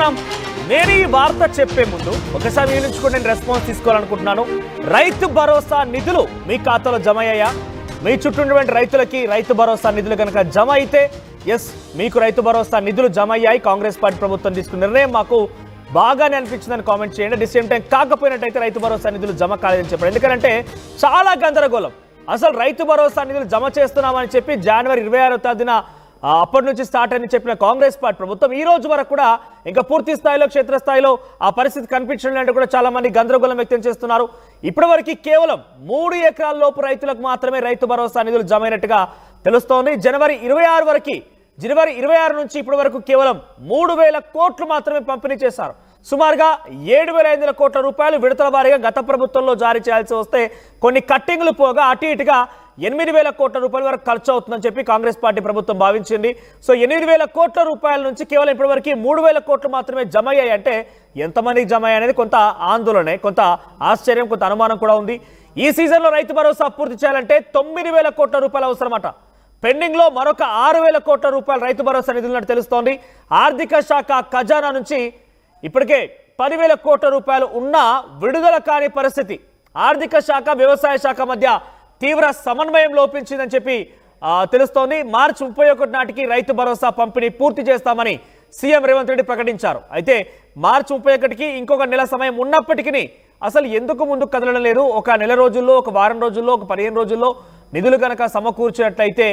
చూస్తున్నాం. నేను ఈ వార్త చెప్పే ముందు ఒకసారి మీ నుంచి కూడా నేను రెస్పాన్స్ తీసుకోవాలనుకుంటున్నాను. రైతు భరోసా నిధులు మీ ఖాతాలో జమ అయ్యాయా? మీ చుట్టూ ఉన్నటువంటి రైతులకి రైతు భరోసా నిధులు కనుక జమ అయితే ఎస్, మీకు రైతు భరోసా నిధులు జమ అయ్యాయి. కాంగ్రెస్ పార్టీ ప్రభుత్వం తీసుకున్న నిర్ణయం మాకు బాగానే అనిపించిందని కామెంట్ చేయండి. At the same time కాకపోయినట్టయితే Rythu Bharosa నిధులు జమ కాలేదని చెప్పారు. ఎందుకంటే చాలా గందరగోళం. అసలు రైతు భరోసా నిధులు జమ చేస్తున్నామని చెప్పి జనవరి 26వ తేదీన అప్పటి నుంచి స్టార్ట్ అని చెప్పిన కాంగ్రెస్ పార్టీ ప్రభుత్వం ఈ రోజు వరకు కూడా ఇంకా పూర్తి స్థాయిలో క్షేత్రస్థాయిలో ఆ పరిస్థితి కనిపించడం అంటే కూడా చాలా మంది గందరగోళం వ్యక్తం చేస్తున్నారు. ఇప్పటి వరకు కేవలం 3 ఎకరాల లోపు రైతులకు మాత్రమే రైతు భరోసా నిధులు జమ అయినట్టుగా తెలుస్తోంది. జనవరి 26 నుంచి ఇప్పటి వరకు కేవలం 3,000 కోట్లు మాత్రమే పంపిణీ చేశారు. సుమారుగా 7,500 కోట్ల రూపాయలు విడతల వారీగా గత ప్రభుత్వంలో జారీ చేయాల్సి వస్తే కొన్ని కట్టింగ్లు పోగా అటు ఇటుగా 8,000 కోట్ల రూపాయల వరకు ఖర్చు అవుతుందని చెప్పి కాంగ్రెస్ పార్టీ ప్రభుత్వం భావించింది. సో 8,000 కోట్ల రూపాయల నుంచి కేవలం ఇప్పటివరకు 3,000 కోట్లు మాత్రమే జమ అయ్యాయి. అంటే ఎంతమందికి జమ అయ్యాయి అనేది కొంత ఆందోళనే, కొంత ఆశ్చర్యం, కొంత అనుమానం కూడా ఉంది. ఈ సీజన్లో రైతు భరోసా పూర్తి చేయాలంటే 9,000 కోట్ల రూపాయలు అవసరమట. పెండింగ్ లో మరొక 6,000 కోట్ల రూపాయలు రైతు భరోసా నిధులున్నట్టు తెలుస్తోంది. ఆర్థిక శాఖ ఖజానా నుంచి ఇప్పటికే 10,000 కోట్ల రూపాయలు ఉన్నా విడుదల కాని పరిస్థితి. ఆర్థిక శాఖ వ్యవసాయ శాఖ మధ్య తీవ్ర సమన్వయం లోపించిందని చెప్పి తెలుస్తోంది. మార్చి 31 నాటికి రైతు భరోసా పంపిణీ పూర్తి చేస్తామని సీఎం రేవంత్ రెడ్డి ప్రకటించారు. అయితే మార్చి 31కి ఇంకొక నెల సమయం ఉన్నప్పటికీ అసలు ఎందుకు ముందుకు కదలడం లేదు? ఒక నెల రోజుల్లో, ఒక వారం రోజుల్లో, ఒక 15 రోజుల్లో నిధులు కనుక సమకూర్చినట్లయితే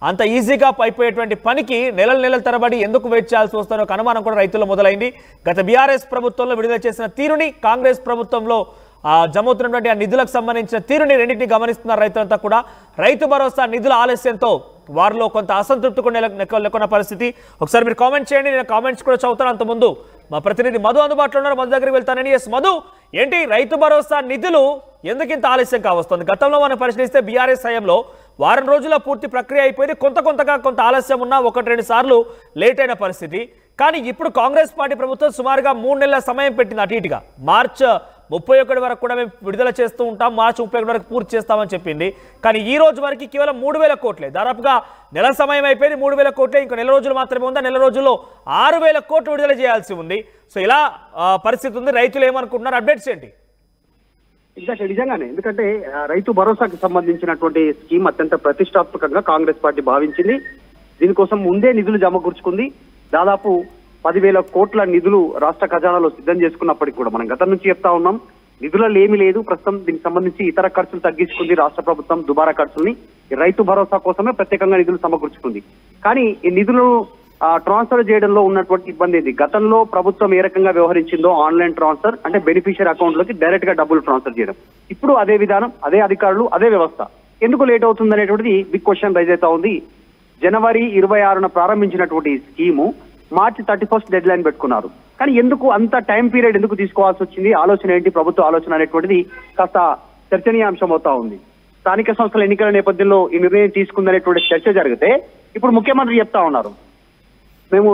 అంత ఈజీగా అయిపోయేటువంటి పనికి నెలల తరబడి ఎందుకు వెయిట్ చేయాల్సి వస్తుందో ఒక అనుమానం కూడా రైతుల్లో మొదలైంది. గత బీఆర్ఎస్ ప్రభుత్వంలో విడుదల చేసిన తీరుని, కాంగ్రెస్ ప్రభుత్వంలో జమవుతున్నటువంటి ఆ నిధులకు సంబంధించిన తీరుని రెండింటినీ గమనిస్తున్నారు రైతులంతా కూడా. రైతు భరోసా నిధుల ఆలస్యంతో వారిలో కొంత అసంతృప్తి కూడా నెలకొన్న పరిస్థితి. ఒకసారి మీరు కామెంట్ చేయండి, నేను కామెంట్స్ కూడా చదువుతాను. అంత ముందు మా ప్రతినిధి మధు అందుబాటులో ఉన్నారు, మధు దగ్గరికి వెళ్తానని. ఎస్ మధు, ఏంటి రైతు భరోసా నిధులు ఎందుకింత ఆలస్యం కావస్తుంది? గతంలో మనం పరిశీలిస్తే బీఆర్ఎస్ హయాంలో వారం రోజుల పూర్తి ప్రక్రియ అయిపోయింది. కొంత ఆలస్యం ఉన్నా 1-2 సార్లు లేట్ అయిన పరిస్థితి. కానీ ఇప్పుడు కాంగ్రెస్ పార్టీ ప్రభుత్వం సుమారుగా 3 నెలల సమయం పెట్టింది. అటు ఇటుగా మార్చి 31 వరకు కూడా మేము విడుదల చేస్తూ ఉంటాం, మార్చి 31 వరకు పూర్తి చేస్తామని చెప్పింది. కానీ ఈ రోజు వరకు కేవలం 3,000 కోట్లే, దాదాపుగా నెల సమయం అయిపోయింది. 3,000 కోట్లే, ఇంకో నెల రోజులు మాత్రమే ఉంది. నెల రోజుల్లో 6,000 కోట్లు విడుదల చేయాల్సి ఉంది. సో ఇలా పరిస్థితి ఉంది. రైతులు ఏమనుకుంటున్నారు? అప్డేట్స్ ఏంటి? నిజంగానే, ఎందుకంటే రైతు భరోసాకి సంబంధించినటువంటి స్కీమ్ అత్యంత ప్రతిష్టాత్మకంగా కాంగ్రెస్ పార్టీ భావించింది. దీనికోసం ముందే నిధులు సమకూర్చుకుంది. దాదాపు 10,000 కోట్ల నిధులు రాష్ట్ర ఖజానాలో సిద్ధం చేసుకున్నప్పటికీ కూడా మనం గతం నుంచి చెప్తా ఉన్నాం, నిధులలో ఏమీ లేదు. ప్రస్తుతం దీనికి సంబంధించి ఇతర ఖర్చులు తగ్గించుకుంది రాష్ట్ర ప్రభుత్వం. దుబారా ఖర్చుల్ని రైతు భరోసా కోసమే ప్రత్యేకంగా నిధులు సమకూర్చుకుంది. కానీ ఈ నిధులు ట్రాన్స్ఫర్ చేయడంలో ఉన్నటువంటి ఇబ్బంది ఇది. గతంలో ప్రభుత్వం ఏ రకంగా వ్యవహరించిందో ఆన్లైన్ ట్రాన్స్ఫర్ అంటే బెనిఫిషియరీ అకౌంట్ లోకి డైరెక్ట్ గా డబ్బులు ట్రాన్స్ఫర్ చేయడం, ఇప్పుడు అదే విధానం, అదే అధికారులు, అదే వ్యవస్థ. ఎందుకు లేట్ అవుతుంది అనేటువంటిది బిగ్ క్వశ్చన్ రైజ్ అవుతా ఉంది. జనవరి 26న ప్రారంభించినటువంటి స్కీము మార్చి 31 డెడ్ లైన్ పెట్టుకున్నారు. కానీ ఎందుకు అంత టైం పీరియడ్ ఎందుకు తీసుకోవాల్సి వచ్చింది? ఆలోచన ఏంటి? ప్రభుత్వ ఆలోచన అనేటువంటిది కాస్త చర్చనీయాంశం అవుతా ఉంది. స్థానిక సంస్థల ఎన్నికల నేపథ్యంలో ఈ నిర్ణయం తీసుకుందనేటువంటి చర్చ జరిగితే ఇప్పుడు ముఖ్యమంత్రి చెప్తా ఉన్నారు, మేము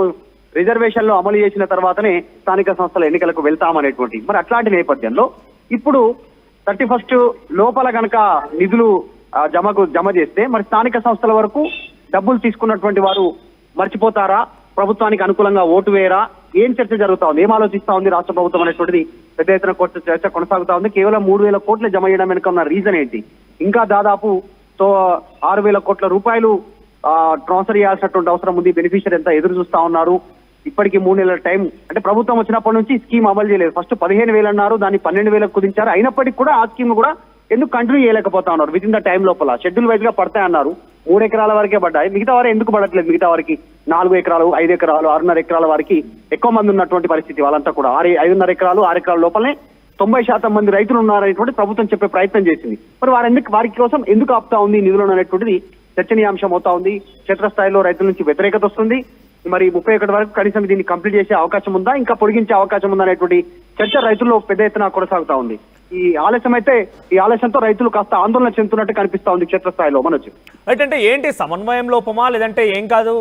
రిజర్వేషన్లు అమలు చేసిన తర్వాతనే స్థానిక సంస్థల ఎన్నికలకు వెళ్తామనేటువంటి. మరి అట్లాంటి నేపథ్యంలో ఇప్పుడు 31 లోపల గనక నిధులు జమ చేస్తే మరి స్థానిక సంస్థల వరకు డబ్బులు తీసుకున్నటువంటి వారు మర్చిపోతారా? ప్రభుత్వానికి అనుకూలంగా ఓటు వేయరా? ఏం చర్చ జరుగుతా ఉంది? ఏం ఆలోచిస్తా ఉంది రాష్ట్ర ప్రభుత్వం అనేటువంటిది పెద్ద ఎత్తున చర్చ కొనసాగుతా ఉంది. కేవలం 3,000 కోట్లు జమ చేయడం వెనుక ఉన్న రీజన్ ఏంటి? ఇంకా దాదాపు 6,000 కోట్ల రూపాయలు ట్రాన్స్ఫర్ చేయాల్సినటువంటి అవసరం ఉంది. బెనిఫిషియరీ ఎంత ఎదురు చూస్తా ఉన్నారు. ఇప్పటికీ 3 నెలల టైం, అంటే ప్రభుత్వం వచ్చినప్పటి నుంచి స్కీమ్ అమలు చేయలేదు. ఫస్ట్ 15,000 అన్నారు, దాన్ని 12,000 కుదించారు. అయినప్పటికీ కూడా ఆ స్కీమ్ కూడా ఎందుకు కంటిన్యూ చేయలేకపోతా ఉన్నారు? విత్ ఇన్ ద టైం లోపల షెడ్యూల్ వైజ్ గా పడతాయన్నారు. 3 ఎకరాల వరకే పడ్డాయి. మిగతా వారు ఎందుకు పడట్లేదు? మిగతా వారికి 4 ఎకరాలు, 5 ఎకరాలు, 6.5 ఎకరాల వారికి ఎక్కువ మంది ఉన్నటువంటి పరిస్థితి. వాళ్ళంతా కూడా 5.5 ఎకరాలు, 6 ఎకరాల లోపలనే 90% మంది రైతులు ఉన్నారనేటువంటి ప్రభుత్వం చెప్పే ప్రయత్నం చేసింది. మరి వారి కోసం ఎందుకు ఆపుతా ఉంది నిధులను అనేటువంటిది చర్చనీయాంశం అవుతా ఉంది. క్షేత్రస్థాయిలో రైతుల నుంచి వ్యతిరేకత వస్తుంది. మరి 31 వరకు కనీసం దీన్ని కంప్లీట్ చేసే అవకాశం ఉందా, ఇంకా పొడిగించే అవకాశం ఉందా అనేటువంటి చర్చ రైతుల్లో పెద్ద ఎత్తున కొనసాగుతా ఉంది. ఈ ఆలస్యంతో రైతులు కాస్త ఆందోళన చెందుతున్నట్టు కనిపిస్తా ఉంది క్షేత్రస్థాయిలో. మనొచ్చి అంటే ఏంటి, సమన్వయం లోపమా లేదంటే ఏం కాదు,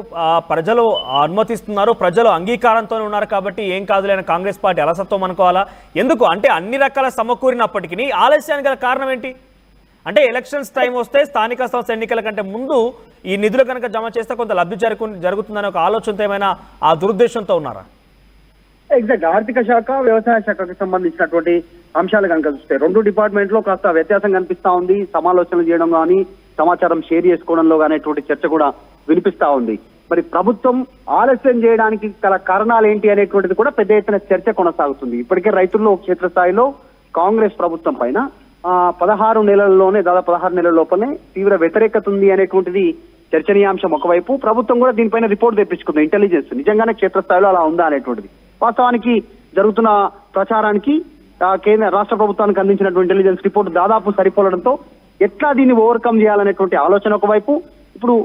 ప్రజలు అనుమతిస్తున్నారు, ప్రజలు అంగీకారంతో ఉన్నారు కాబట్టి ఏం కాదు లేని కాంగ్రెస్ పార్టీ అలసత్వం అనుకోవాలా? ఎందుకు అంటే అన్ని రకాల సమకూరినప్పటికీ ఆలస్యానికి గల కారణం ఏంటి? అంటే ఎలక్షన్స్ టైం వస్తే స్థానిక సంస్థ ఎన్నికల కంటే ముందు ఈ నిధులు కనుక జమ చేస్తే కొంత లబ్ధి జరుగుతుందనే ఒక ఆలోచనతో ఏమైనా ఆ దురుద్దేశంతో ఉన్నారా? ఎగ్జాక్ట్ ఆర్థిక శాఖ వ్యవసాయ శాఖకు సంబంధించినటువంటి అంశాలు కనుక చూస్తే రెండు డిపార్ట్మెంట్ లో కాస్త వ్యత్యాసం కనిపిస్తా ఉంది. సమాలోచనలు చేయడం కానీ సమాచారం షేర్ చేసుకోవడంలో అనేటువంటి చర్చ కూడా వినిపిస్తా ఉంది. మరి ప్రభుత్వం ఆలస్యం చేయడానికి గల కారణాలు ఏంటి అనేటువంటిది కూడా పెద్ద ఎత్తున చర్చ కొనసాగుతుంది. ఇప్పటికే రైతుల్లో క్షేత్రస్థాయిలో కాంగ్రెస్ ప్రభుత్వం పైన 16 నెలల్లోనే దాదాపు 16 నెలల లోపలనే తీవ్ర వ్యతిరేకత ఉంది అనేటువంటిది చర్చనీయాంశం. ఒకవైపు ప్రభుత్వం కూడా దీనిపైన రిపోర్ట్ తెప్పించుకుంది. ఇంటెలిజెన్స్ నిజంగానే క్షేత్రస్థాయిలో అలా ఉందా అనేటువంటిది. వాస్తవానికి జరుగుతున్న ప్రచారానికి కేంద్ర రాష్ట్ర ప్రభుత్వానికి అందించినటువంటి ఇంటెలిజెన్స్ రిపోర్ట్ దాదాపు సరిపోలడంతో ఎట్లా దీన్ని ఓవర్కమ్ చేయాలనేటువంటి ఆలోచన ఒకవైపు. ఇప్పుడు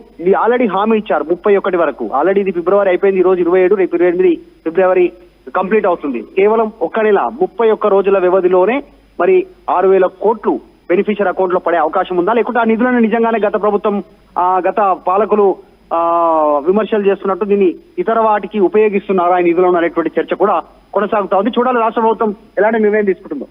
ఆల్రెడీ హామీ ఇచ్చారు 31 వరకు. ఆల్రెడీ ఇది ఫిబ్రవరి అయిపోయింది, ఈ రోజు 27, రేపు 28 ఫిబ్రవరి కంప్లీట్ అవుతుంది. కేవలం ఒక్క నెల 31 రోజుల వ్యవధిలోనే మరి 6,000 కోట్లు బెనిఫిషియర్ అకౌంట్ లో పడే అవకాశం ఉందా, లేకుంటే ఆ నిధులను నిజంగానే గత ప్రభుత్వం గత పాలకులు విమర్శలు చేస్తున్నట్టు దీన్ని ఇతర వాటికి ఉపయోగిస్తున్నారా ఈ నిధులను అనేటువంటి చర్చ కూడా కొనసాగుతా ఉంది. చూడాలి రాష్ట్ర ప్రభుత్వం ఎలాంటి నిర్ణయం తీసుకుంటుందో.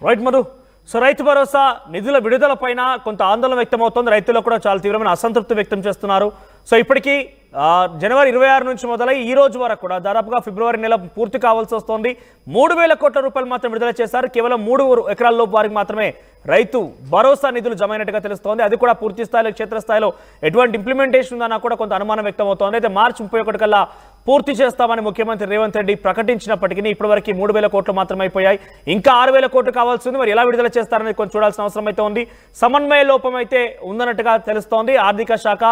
రైట్ మధు. సో రైతు భరోసా నిధుల విడుదల పైన కొంత ఆందోళన వ్యక్తమవుతోంది. రైతులు కూడా చాలా తీవ్రమైన అసంతృప్తి వ్యక్తం చేస్తున్నారు. సో ఇప్పటికీ జనవరి 26 నుంచి మొదలై ఈ రోజు వరకు కూడా దాదాపుగా ఫిబ్రవరి నెల పూర్తి కావాల్సి వస్తోంది. 3,000 కోట్ల రూపాయలు మాత్రం విడుదల చేశారు. కేవలం 3 ఎకరాల లోపు వారికి మాత్రమే రైతు భరోసా నిధులు జమ అయినట్టుగా తెలుస్తోంది. అది కూడా పూర్తి స్థాయిలో క్షేత్రస్థాయిలో ఎటువంటి ఇంప్లిమెంటేషన్ ఉందన్నా కూడా కొంత అనుమానం వ్యక్తం అవుతోంది. అయితే మార్చి 31 కల్లా పూర్తి చేస్తామని ముఖ్యమంత్రి రేవంత్ రెడ్డి ప్రకటించినప్పటికీ ఇప్పటివరకు 3,000 కోట్లు మాత్రమే అయిపోయాయి. ఇంకా 6,000 కోట్లు కావాల్సి ఉంది. మరి ఎలా విడుదల చేస్తారనేది కొంచెం చూడాల్సిన అవసరం అయితే ఉంది. సమన్వయ లోపం అయితే ఉందన్నట్టుగా తెలుస్తోంది. ఆర్థిక శాఖ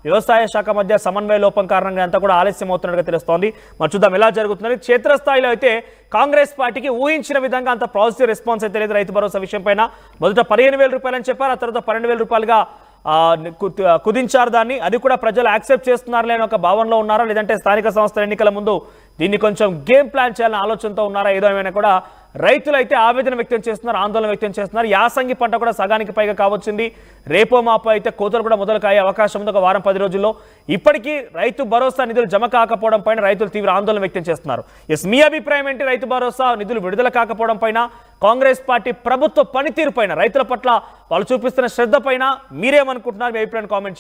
వ్యవసాయ శాఖ మధ్య సమన్వయ లోపం కారణంగా అంతా కూడా ఆలస్యం అవుతున్నట్టుగా తెలుస్తోంది. మరి చూద్దాం ఎలా జరుగుతుంది. క్షేత్రస్థాయిలో అయితే కాంగ్రెస్ పార్టీకి ఊహించిన విధంగా అంత పాజిటివ్ రెస్పాన్స్ అయితే లేదు రైతు భరోసా విషయం పైన. మొదట 15,000 రూపాయలని చెప్పారు, ఆ తర్వాత 12,000 రూపాయలుగా కుదించారు దాన్ని. అది కూడా ప్రజలు యాక్సెప్ట్ చేస్తున్నారా లేని ఒక భావనలో ఉన్నారా, లేదంటే స్థానిక సంస్థల ఎన్నికల ముందు దీన్ని కొంచెం గేమ్ ప్లాన్ చేయాలని ఆలోచనతో ఉన్నారా, ఏదో ఏమైనా కూడా రైతులు అయితే ఆవేదన వ్యక్తం చేస్తున్నారు, ఆందోళన వ్యక్తం చేస్తున్నారు. యాసంగి పంట కూడా సగానికి పైగా కావచ్చింది. రేపో మాపో అయితే కోతలు కూడా మొదలు కాయే అవకాశం ఉంది ఒక వారం 10 రోజుల్లో. ఇప్పటికీ రైతు భరోసా నిధులు జమ కాకపోవడం పైన రైతులు తీవ్ర ఆందోళన వ్యక్తం చేస్తున్నారు. మీ అభిప్రాయం ఏంటి? రైతు భరోసా నిధులు విడుదల కాకపోవడం పైన, కాంగ్రెస్ పార్టీ ప్రభుత్వ పనితీరు పైన, రైతుల పట్ల వాళ్ళు చూపిస్తున్న శ్రద్ధ పైన మీరేమనుకుంటున్నారు? మీ అభిప్రాయం కామెంట్